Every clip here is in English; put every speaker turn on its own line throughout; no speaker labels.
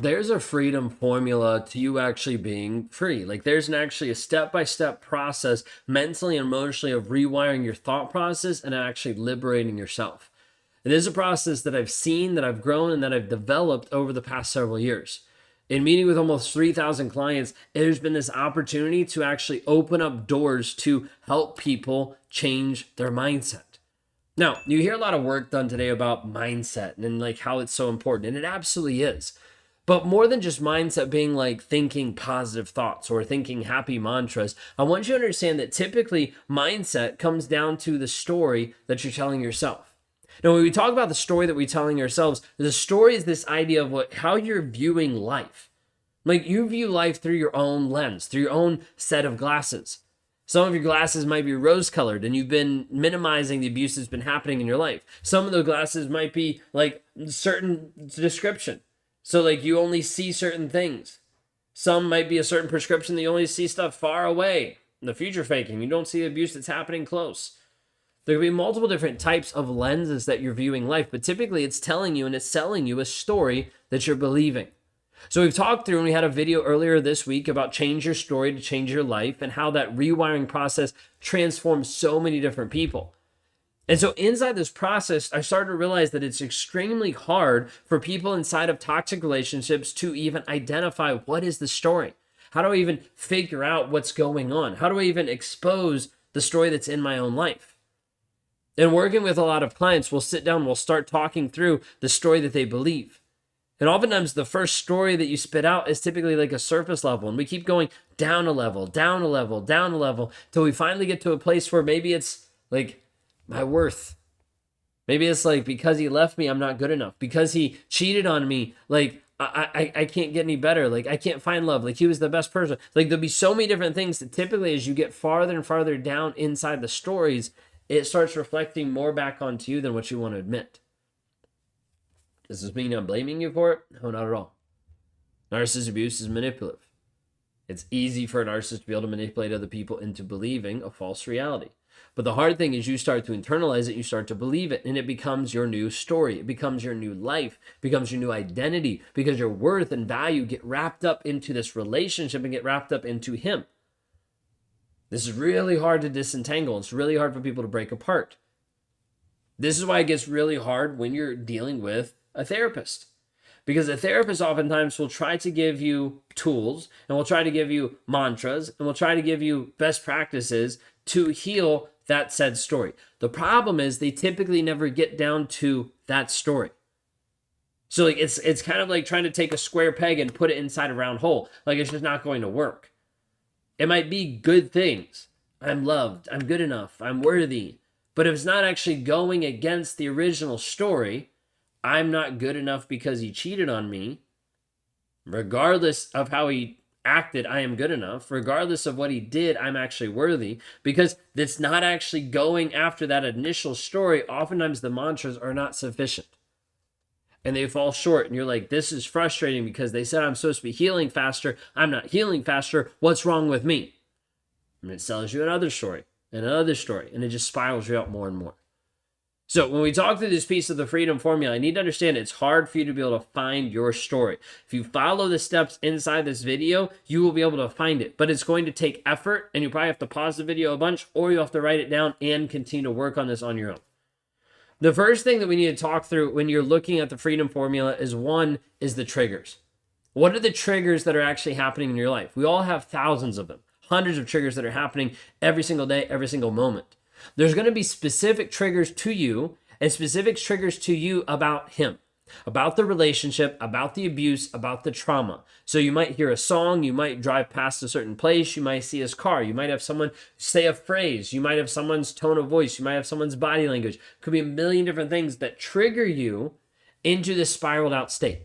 There's a freedom formula to you actually being free. Like there's actually a step-by-step process mentally and emotionally of rewiring your thought process and actually liberating yourself. It is a process that I've seen, that I've grown, and that I've developed over the past several years. In meeting with almost 3,000 clients, there's been this opportunity to actually open up doors to help people change their mindset. Now, you hear a lot of work done today about mindset and like how it's so important, and it absolutely is. But more than just mindset being like thinking positive thoughts or thinking happy mantras, I want you to understand that typically mindset comes down to the story that you're telling yourself. Now, when we talk about the story that we're telling ourselves, the story is this idea of how you're viewing life. Like you view life through your own lens, through your own set of glasses. Some of your glasses might be rose colored and you've been minimizing the abuse that's been happening in your life. Some of the glasses might be like certain description. So like you only see certain things. Some might be a certain prescription that you only see stuff far away. The future faking, you don't see the abuse that's happening close. There could be multiple different types of lenses that you're viewing life, but typically it's telling you and it's selling you a story that you're believing. So we've talked through, and we had a video earlier this week about change your story to change your life and how that rewiring process transforms so many different people. And so inside this process, I started to realize that it's extremely hard for people inside of toxic relationships to even identify what is the story. How do I even figure out what's going on? How do I even expose the story that's in my own life? And working with a lot of clients, we'll sit down, we'll start talking through the story that they believe. And oftentimes the first story that you spit out is typically like a surface level. And we keep going down a level, down a level, down a level, till we finally get to a place where maybe it's like my worth. Maybe it's like, because he left me, I'm not good enough. Because he cheated on me, like I can't get any better. Like I can't find love. Like he was the best person. Like there'll be so many different things that typically as you get farther and farther down inside the stories, it starts reflecting more back onto you than what you want to admit. Does this mean I'm blaming you for it? No, not at all. Narcissist abuse is manipulative. It's easy for a narcissist to be able to manipulate other people into believing a false reality. But the hard thing is you start to internalize it, you start to believe it, and it becomes your new story. It becomes your new life, it becomes your new identity, because your worth and value get wrapped up into this relationship and get wrapped up into him. This is really hard to disentangle. It's really hard for people to break apart. This is why it gets really hard when you're dealing with a therapist. Because a therapist oftentimes will try to give you tools and will try to give you mantras and will try to give you best practices to heal that said story. The problem is they typically never get down to that story. So like it's kind of like trying to take a square peg and put it inside a round hole. Like it's just not going to work. It might be good things. I'm loved. I'm good enough. I'm worthy. But if it's not actually going against the original story, I'm not good enough because he cheated on me. Regardless of how he acted, I am good enough. Regardless of what he did, I'm actually worthy. Because it's not actually going after that initial story. Oftentimes the mantras are not sufficient. And they fall short. And you're like, this is frustrating because they said I'm supposed to be healing faster. I'm not healing faster. What's wrong with me? And it sells you another story and another story. And it just spirals you out more and more. So when we talk through this piece of the freedom formula, I need to understand it's hard for you to be able to find your story. If you follow the steps inside this video, you will be able to find it. But it's going to take effort, and you probably have to pause the video a bunch, or you have to write it down and continue to work on this on your own. The first thing that we need to talk through when you're looking at the freedom formula is the triggers. What are the triggers that are actually happening in your life? We all have thousands of them, hundreds of triggers that are happening every single day, every single moment. There's going to be specific triggers to you and specific triggers to you about him, about the relationship, about the abuse, about the trauma. So you might hear a song, you might drive past a certain place, you might see his car, you might have someone say a phrase, you might have someone's tone of voice, you might have someone's body language. Could be a million different things that trigger you into this spiraled out state.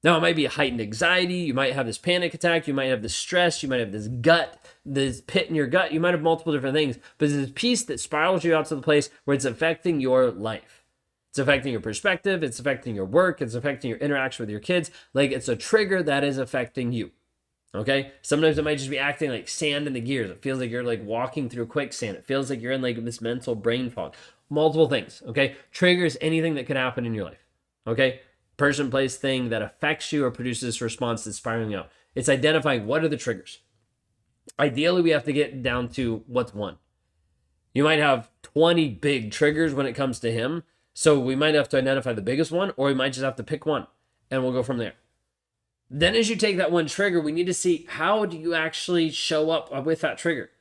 Now, it might be a heightened anxiety. You might have this panic attack. You might have this stress. You might have this pit in your gut. You might have multiple different things. But it's this piece that spirals you out to the place where it's affecting your life. It's affecting your perspective. It's affecting your work. It's affecting your interaction with your kids. Like it's a trigger that is affecting you. Okay? Sometimes it might just be acting like sand in the gears. It feels like you're like walking through quicksand. It feels like you're in like this mental brain fog. Multiple things. Okay? Triggers anything that could happen in your life. Okay? person, place, thing that affects you or produces this response that's spiraling out. It's identifying what are the triggers. Ideally, we have to get down to what's one. You might have 20 big triggers when it comes to him. So we might have to identify the biggest one, or we might just have to pick one, and we'll go from there. Then as you take that one trigger, we need to see, how do you actually show up with that trigger?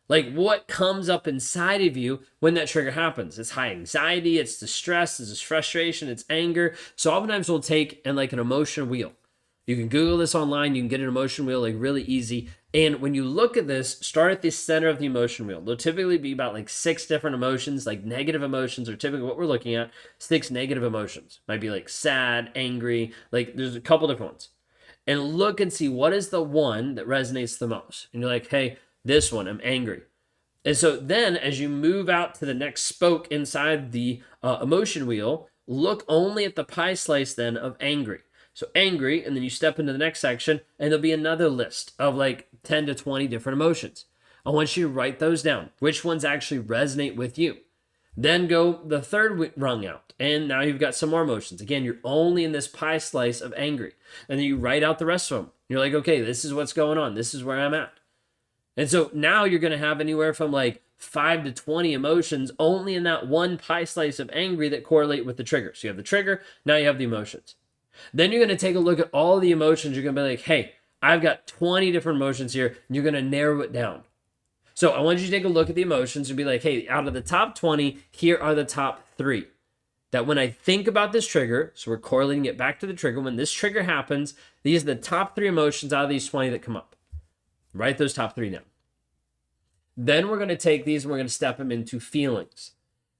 Like, what comes up inside of you when that trigger happens? It's high anxiety, it's distress, it's frustration, it's anger. So oftentimes we'll take an emotion wheel. You can Google this online. You can get an emotion wheel really easy. And when you look at this, start at the center of the emotion wheel. There'll typically be about 6 different emotions. Negative emotions are typically what we're looking at. 6 negative emotions. Might be sad, angry. There's a couple different ones. And look and see what is the one that resonates the most. And you're like, hey, this one, I'm angry. And so then as you move out to the next spoke inside the emotion wheel, look only at the pie slice then of angry. So angry, and then you step into the next section, and there'll be another list of 10 to 20 different emotions. I want you to write those down. Which ones actually resonate with you? Then go the third rung out, and now you've got some more emotions. Again, you're only in this pie slice of angry. And then you write out the rest of them. You're like, okay, this is what's going on. This is where I'm at. And so now you're going to have anywhere from 5 to 20 emotions only in that one pie slice of angry that correlate with the trigger. So you have the trigger, now you have the emotions. Then you're going to take a look at all the emotions. You're going to be like, hey, I've got 20 different emotions here. And you're going to narrow it down. So I want you to take a look at the emotions and be like, hey, out of the top 20, here are the top 3. That when I think about this trigger, so we're correlating it back to the trigger, when this trigger happens, these are the top 3 emotions out of these 20 that come up. Write those top 3 down. Then we're going to take these and we're going to step them into feelings.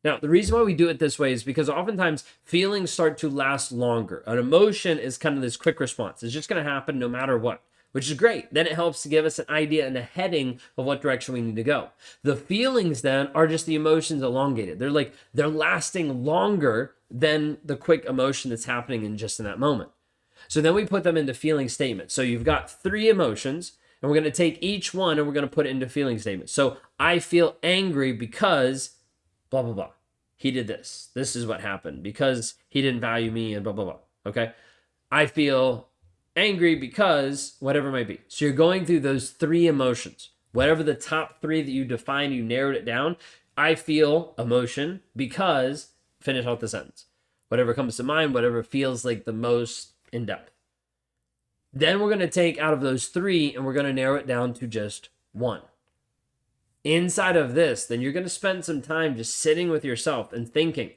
Now, the reason why we do it this way is because oftentimes feelings start to last longer. An emotion is kind of this quick response. It's just going to happen no matter what, which is great. Then it helps to give us an idea and a heading of what direction we need to go. The feelings then are just the emotions elongated. They're lasting longer than the quick emotion that's happening in that moment. So then we put them into feeling statements. So you've got 3 emotions, and we're going to take each one and we're going to put it into feeling statements. So I feel angry because blah, blah, blah. He did this. This is what happened because he didn't value me and blah, blah, blah. Okay. I feel angry because whatever it might be. So you're going through those 3 emotions, whatever the top 3 that you define, you narrowed it down. I feel emotion because finish out the sentence. Whatever comes to mind, whatever feels like the most in depth. Then we're going to take out of those 3 and we're going to narrow it down to just 1. Inside of this, then you're going to spend some time just sitting with yourself and thinking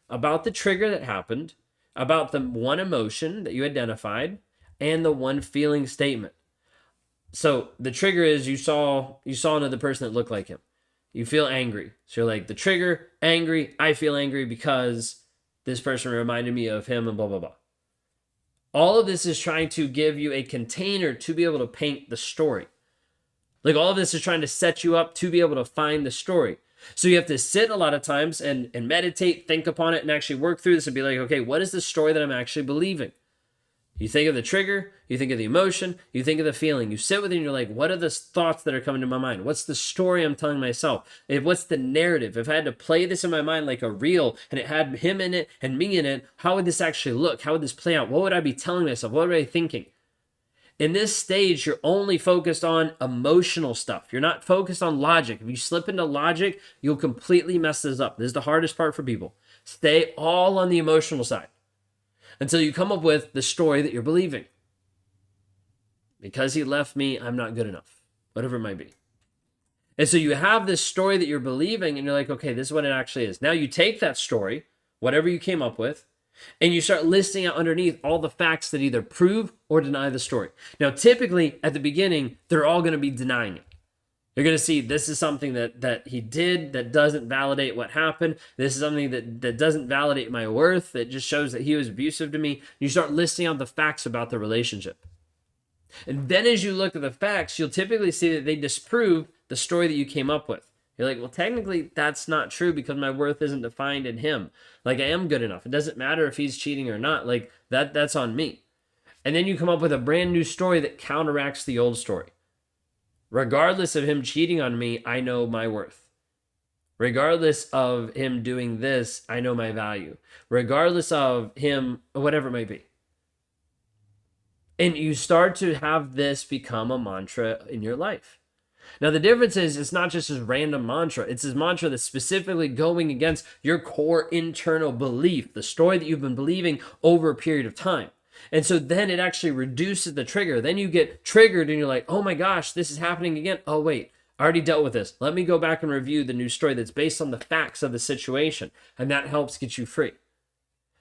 about the trigger that happened, about the one emotion that you identified, and the one feeling statement. So the trigger is you saw another person that looked like him. You feel angry. So you're like, the trigger, angry, I feel angry because this person reminded me of him and blah, blah, blah. All of this is trying to give you a container to be able to paint the story. All of this is trying to set you up to be able to find the story. So you have to sit a lot of times and meditate, think upon it, and actually work through this and be like, okay, what is the story that I'm actually believing? You think of the trigger, you think of the emotion, you think of the feeling. You sit with it and you're like, what are the thoughts that are coming to my mind? What's the story I'm telling myself? What's the narrative? If I had to play this in my mind like a reel and it had him in it and me in it, how would this actually look? How would this play out? What would I be telling myself? What would I be thinking? In this stage, you're only focused on emotional stuff. You're not focused on logic. If you slip into logic, you'll completely mess this up. This is the hardest part for people. Stay all on the emotional side until you come up with the story that you're believing. Because he left me, I'm not good enough. Whatever it might be. And so you have this story that you're believing, and you're like, okay, this is what it actually is. Now you take that story, whatever you came up with, and you start listing out underneath all the facts that either prove or deny the story. Now, typically, at the beginning, they're all going to be denying it. You're going to see this is something that he did that doesn't validate what happened. This is something that doesn't validate my worth. That just shows that he was abusive to me. You start listing out the facts about the relationship. And then as you look at the facts, you'll typically see that they disprove the story that you came up with. You're like, well, technically that's not true because my worth isn't defined in him. I am good enough. It doesn't matter if he's cheating or not. That's on me. And then you come up with a brand new story that counteracts the old story. Regardless of him cheating on me, I know my worth. Regardless of him doing this, I know my value. Regardless of him, whatever it might be. And you start to have this become a mantra in your life. Now, the difference is it's not just this random mantra. It's this mantra that's specifically going against your core internal belief, the story that you've been believing over a period of time. And so then it actually reduces the trigger. Then you get triggered and you're like, oh my gosh, this is happening again. Oh, wait, I already dealt with this. Let me go back and review the new story that's based on the facts of the situation. And that helps get you free.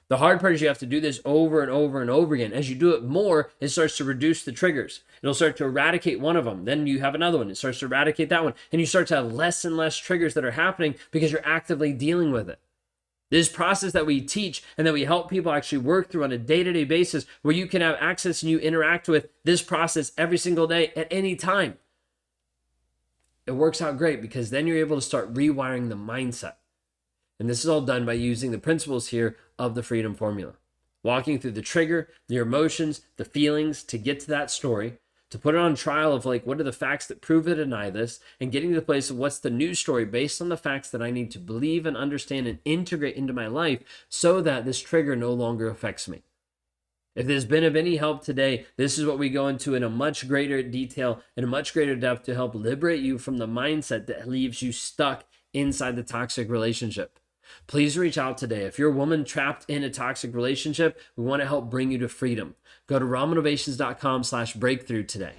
The hard part is you have to do this over and over and over again. As you do it more, it starts to reduce the triggers. It'll start to eradicate one of them. Then you have another one. It starts to eradicate that one. And you start to have less and less triggers that are happening because you're actively dealing with it. This process that we teach and that we help people actually work through on a day-to-day basis where you can have access and you interact with this process every single day at any time. It works out great because then you're able to start rewiring the mindset. And this is all done by using the principles here of the Freedom Formula. Walking through the trigger, your emotions, the feelings to get to that story, to put it on trial of like, what are the facts that prove or deny this, and getting to the place of what's the new story based on the facts that I need to believe and understand and integrate into my life so that this trigger no longer affects me. If there's been of any help today, this is what we go into in a much greater detail and a much greater depth to help liberate you from the mindset that leaves you stuck inside the toxic relationship. Please reach out today. If you're a woman trapped in a toxic relationship, we want to help bring you to freedom. Go to rawmotivations.com/breakthrough today.